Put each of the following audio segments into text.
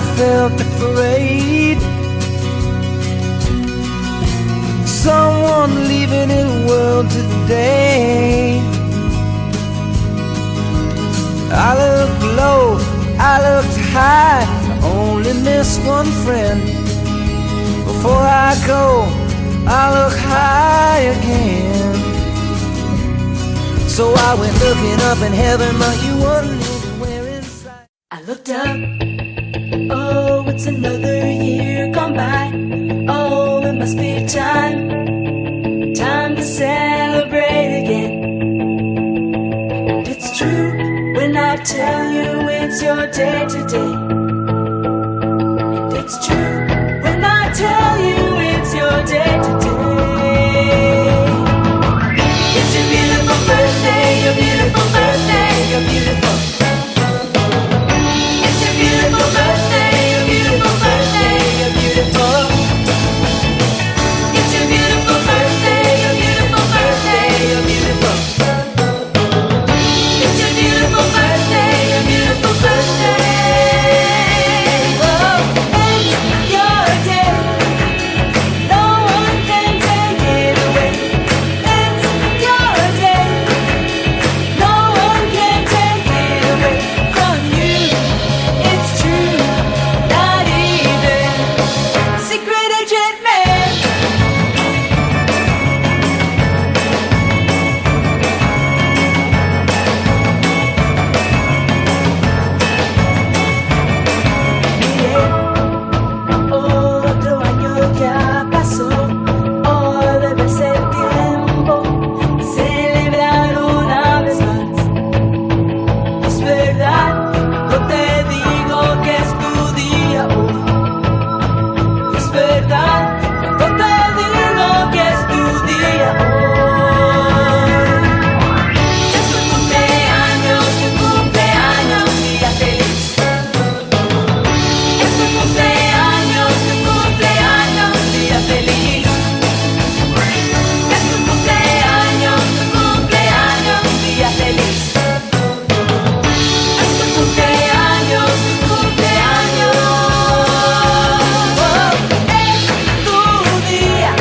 I felt afraid. Someone leaving in the world today. I looked low, I looked high, I only miss one friend. Before I go, I look high again. So I went looking up in heaven, but you weren't anywhere inside. I looked up, oh, it's another year gone by. Oh, it must be time to celebrate again. And it's true when I tell you it's your day today. And it's true when I tell you it's your day today. It's your beautiful birthday, your beautiful birthday, your beautiful. It's your beautiful birthday, your beautiful birthday, your beautiful. It's your beautiful birthday, your beautiful birthday, your beautiful. It's your beautiful birthday, your beautiful birthday. Oh, it's your day. No one can take it away. It's your day. No one can take it away from you. It's true, not even Secret Agent Man. Otro año ya pasó, oh, debe ser tiempo de celebrar una vez más. Es verdad, no te digo que es tu día hoy. Es verdad, no te digo que es tu día hoy. Es tu cumpleaños, día feliz. Es tu cumpleaños, día feliz. Es tu cumpleaños, día feliz. Es tu cumpleaños, oh, es tu día,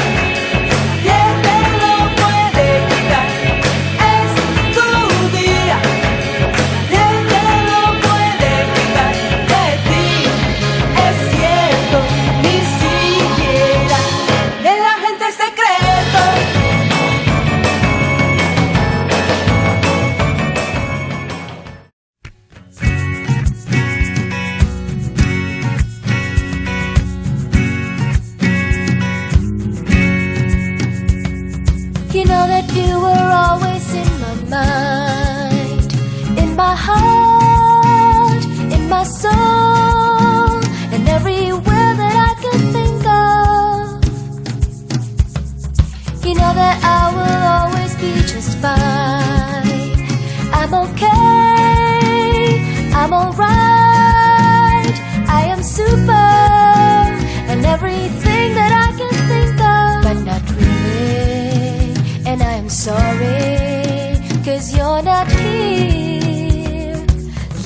¿quién te lo puede quitar? Es tu día, ¿quién te lo puede quitar de ti? Es cierto, ni siquiera de la gente es secreto. You know that you were always in my mind, in my heart, in my soul, and everywhere that I could think of. You know that I will always be just fine. I'm okay, I'm alright, I am super, and everything that I can think of, but not really. And I am sorry, 'cause you're not here,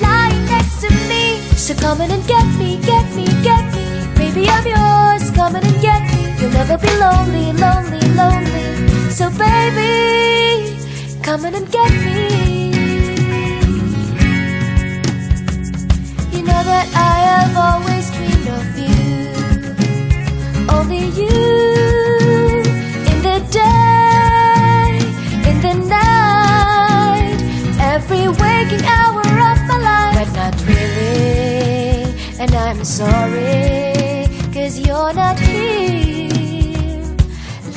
lying next to me. So come in and get me, get me, get me. Baby, I'm yours, come in and get me. You'll never be lonely, lonely, lonely. So baby, come in and get me. You know that I have always dreamed of you, only you, in the day, in the night, every waking hour of my life. But not really, and I'm sorry, 'cause you're not here,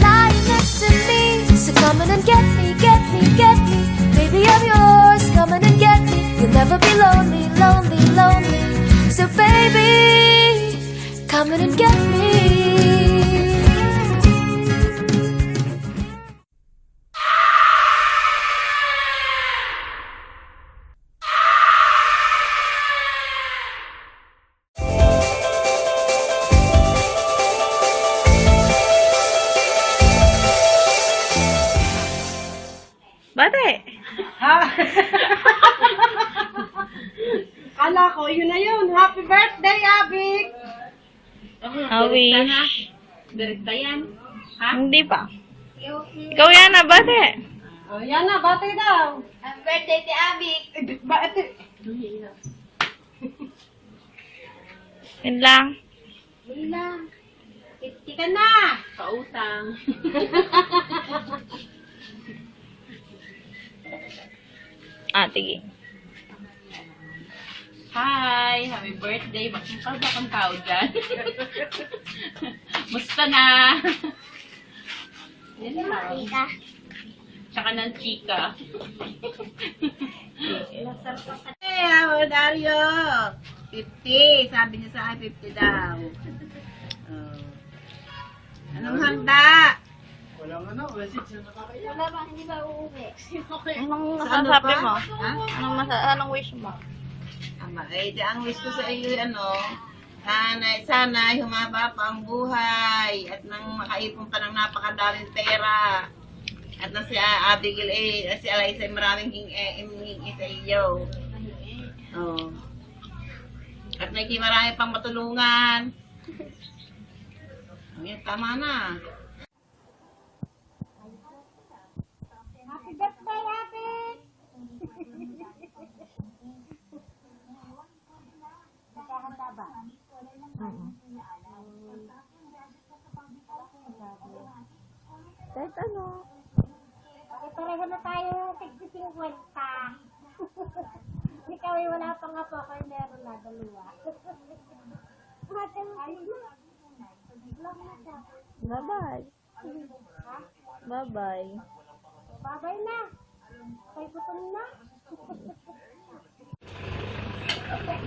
lying next to me. So come in and get me, get me, get me. Baby, I'm yours, come in and get me. You'll never be lonely, lonely, lonely. So baby, come in and get me. Bate! Kala ko, yun na yun. Happy birthday, Abik! Wish. Direkta yan. Ha? Hindi pa. Ikaw yan na, bate. Oh, yan na, batay daw. Happy birthday ti Abik. Yun lang. Bilang. 50 ka na. Pautang. Sige. Hi! Happy birthday! Bakit ba kang tao dyan? Musta na? Yan lang. Tsaka ng chika. Hey, Dario. 50. Sabi niya sa akin, 50 daw. Oh. Anong handa? Wala ba, hindi ba uuwi? Anong Sa ano masasabi pa? mo? Ha? Anong wish mo? Ang wish ko sa iyo, sana humaba pa ang buhay at nang makaipon ka ng napakadaling pera. At na si Abigail, si Eliza, maraming hingi sa iyo. Oh. At may marami pang matulungan. Yan, tama na. Happy birthday, Abik! Nagkakanta ba? Kahit ano. Okay, pareho na tayo tig-50. Ikaw ay wala pa nga po ako, meron na dalawa. Bye-bye. Bye-bye. Babay na. Kay gutom na.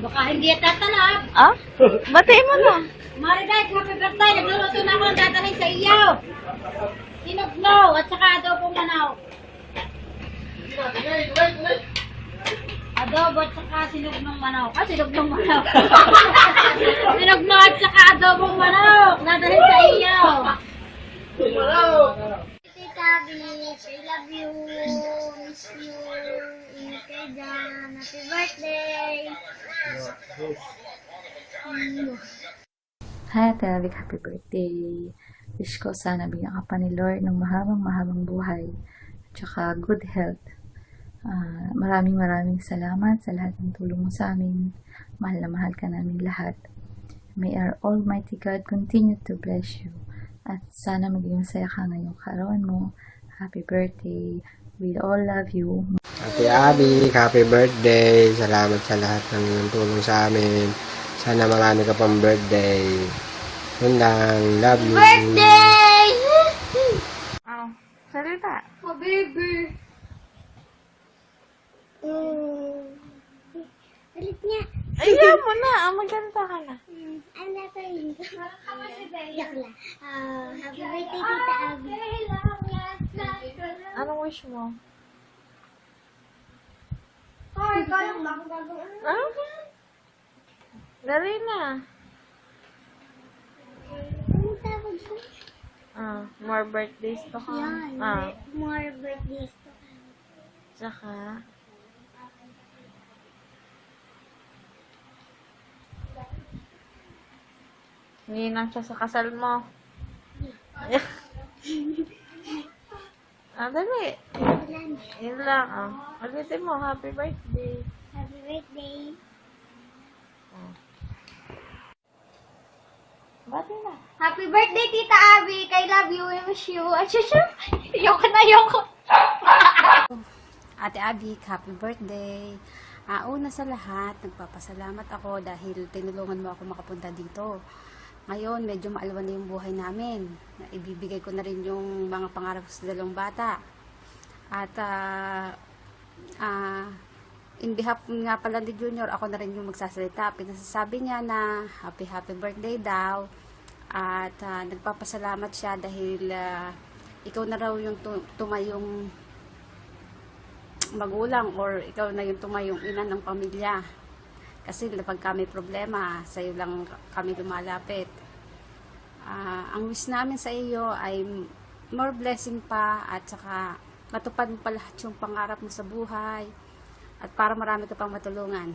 Baka hindi tatalab. Batiin mo na. Mariday, happy birthday. Nagluluto na ako ng tatalay sa iyo. Sinuglaw at saka adobong manaw. Adobo at saka sinugnong manaw. Sinugnong manaw. Sinuglaw at saka adobong manaw. Dadalhin sa iyo. Tita Beach, I love you. Miss you. Ingat kayo dyan. Happy birthday. Hi, Ate Abik, happy birthday. Wish ko sana bigyan ka pa ni Lord ng mahabang buhay at saka good health. Maraming salamat sa lahat ng tulong mo sa amin. Mahal na mahal ka namin lahat. May our Almighty God continue to bless you. At sana maging masaya ka ngayong kaarawan mo. Happy birthday. We all love you. Ate Abby, happy birthday. Salamat sa lahat ng iyong tulong sa amin. Sana marami ka pang birthday. Yun lang. Love you. Birthday! Salita. Oh, baby. Ulit niya. Ayaw mo na. Magkanta ka na. Ano pa yun? Yak lang. Happy birthday, Tita Abby. Anong wish mo? Ay, kayang lang gagawin. Dali na. Ano tawag ko? More birthdays to come. Yan. More birthdays to Tsaka, hindi lang siya sa kasal mo. Dali. come. Yun lang, ulitin mo, happy birthday. Happy birthday. Bati na. Happy birthday, Tita Abby. I love you. I wish you. Ayoko. Ate Abby, happy birthday. Una sa lahat, nagpapasalamat ako dahil tinulungan mo ako makapunta dito. Ngayon, medyo maalwan na yung buhay namin. Ibibigay ko na rin yung mga pangarap ko sa dalawang bata. At in behalf nga pala ni Junior, ako na rin yung magsasalita. Pinasasabi niya na happy birthday daw. At nagpapasalamat siya dahil ikaw na raw yung tumayong magulang or ikaw na yung tumayong ina ng pamilya. Kasi kapag kami problema, sa iyo lang kami lumalapit. Ang wish namin sa iyo ay more blessing pa at saka matupad mo pa lahat yung pangarap mo sa buhay at para marami ka pang matulungan.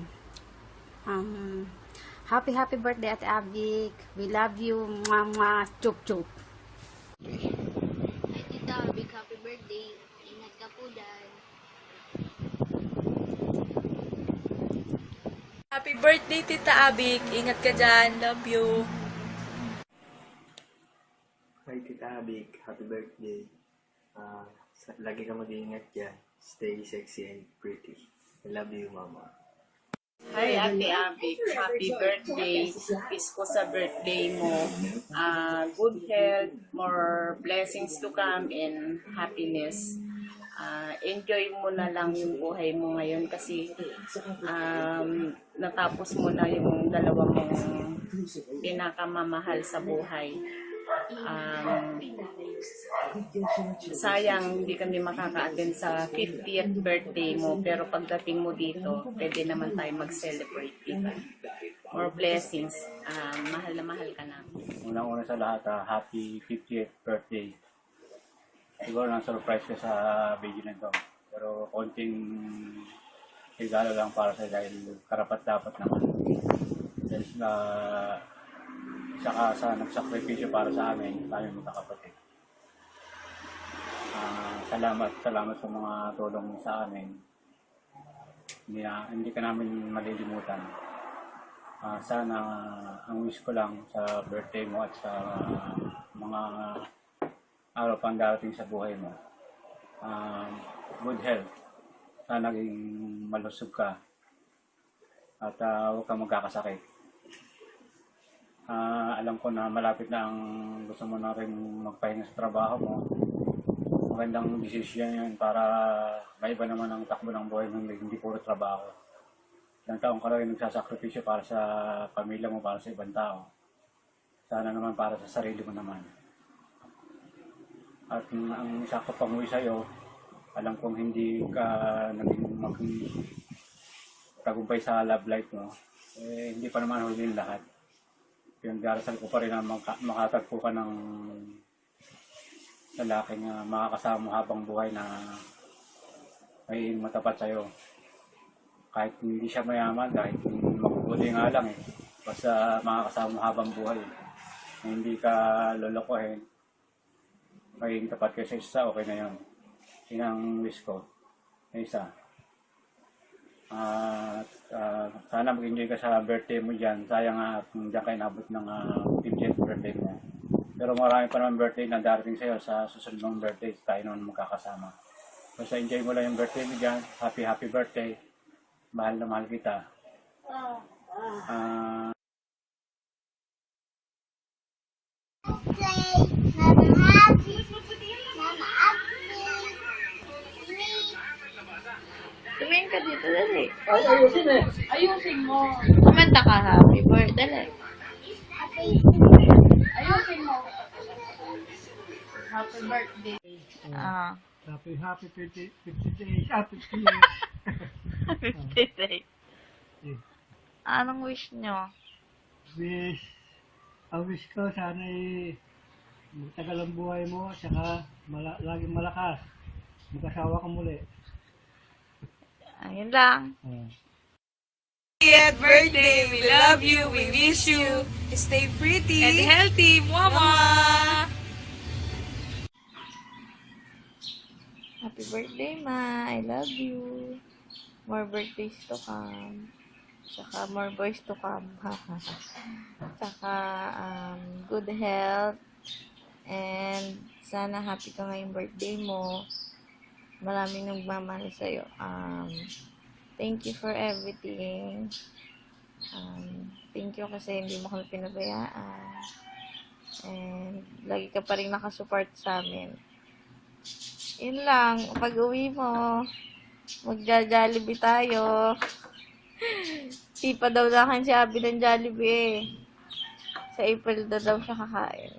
Happy birthday, Ate Abik. We love you. Mama, chup chup. Ay, Tita Abik, happy birthday. Ingat ka po dyan. Happy birthday, Tita Abik. Ingat ka dyan. Love you. Hi Tita Abik, happy birthday. Lagi ka mag-iingat dyan. Stay sexy and pretty. I love you, Mama. Hi, Ate Abik. Happy birthday. Kiss ko sa birthday mo. Good health, more blessings to come, and happiness. Enjoy mo na lang yung buhay mo ngayon kasi natapos mo na yung dalawa mong pinakamamahal sa buhay. Sayang hindi kami makaka-attend sa 50th birthday mo, pero pagdating mo dito pwede naman tayo mag-celebrate, diba? More blessings. Mahal na mahal ka na. Unang-una sa lahat, happy 50th birthday. Siguro na-surprise ka sa video na ito, pero konting regalo lang para sa dahil karapat-dapat naman. Dahil isa ka sa nagsakripisyo para sa amin, tayo magkakapatid. Salamat sa mga tulong mo sa amin. Hindi ka namin malilimutan. Sana ang wish ko lang sa birthday mo at sa mga araw pang darating sa buhay mo. Good health. Sana naging malusog ka at huwag kang magkakasakit. Alam ko na malapit na ang gusto mo na rin magpahinga sa trabaho mo. Magandang desisyon yun para maiba naman ang takbo ng buhay mo, hindi puro trabaho. Ilang taong ka rin nagsasakripisyo para sa pamilya mo, para sa ibang tao. Sana naman para sa sarili mo naman. At ang isa ko panguwi sa'yo, alam kong hindi ka naging tagumpay sa love life mo. Hindi pa naman huli yung lahat. Yung darasal ko pa rin na makatagpo ka ng lalaking makakasama mo habang buhay na may matapat sa'yo. Kahit hindi siya mayaman, kahit magbuli nga lang basta makakasama mo habang buhay. Hindi ka lolokohin. Maging tapat kayo sa isa, okay na yun. Yun ang wish ko. Na isa. Sana mag-enjoy ka sa birthday mo dyan. Sayang nga kung dyan kayo nabot ng 50th birthday mo. Pero marami pa naman birthday na darating sa'yo sa susunod ng birthday. Tayo naman magkakasama. Basta enjoy mo lang yung birthday mo dyan. Happy birthday. Mahal na mahal kita. Tumingin ka dito, dali. Ayusin mo. Kumanta ka, happy birthday, dali. Ayusin mo. Happy birthday. Happy 50 days. Happy 50 days. Anong wish nyo? Ang wish ko sana magtagal ang buhay mo, saka laging malakas. Mag-asawa ka muli. Ayun lang. 50th birthday. We love you. We wish you stay pretty and healthy, Mama. Happy birthday, Ma. I love you. More birthdays to come. Saka more boys to come. Saka good health. And sana happy ka ngayong birthday mo. Maraming nagmamahal sa'yo. Thank you for everything. Thank you kasi hindi mo kami pinabayaan. And lagi ka pa rin nakasupport sa amin. Yun lang. Pag uwi mo, magja-Jollibee tayo. Sipa daw na kan si Abby ng Jollibee eh. Sa April daw siya kakain.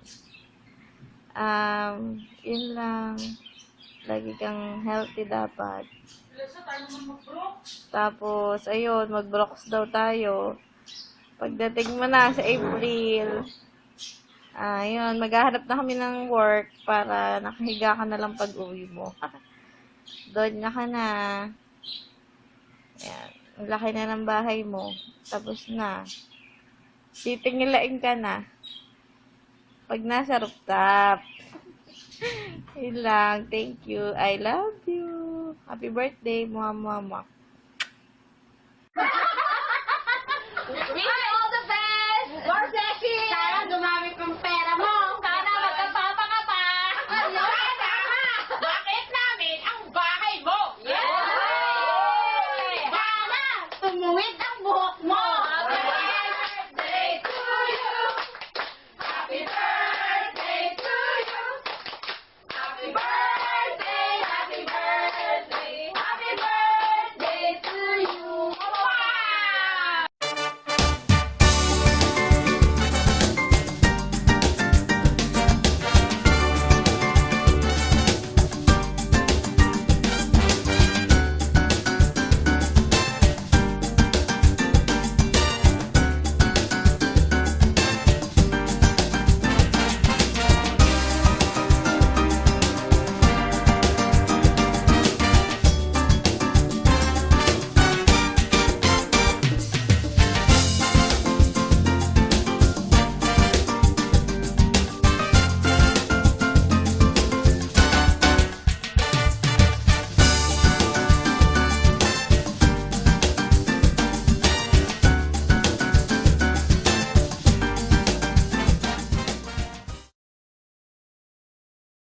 Yun lang. Lagi kang healthy dapat. Tapos, ayun, mag-brooks daw tayo. Pagdating mo na sa April, ayun, maghahanap na kami ng work para nakahiga ka na lang pag-uwi mo. Doon na ka na. Ayan. Ang laki na ng bahay mo. Tapos na. Titingilain ka na. Pag nasa rooftop. Yun lang. Thank you. I love you. Happy birthday, mama.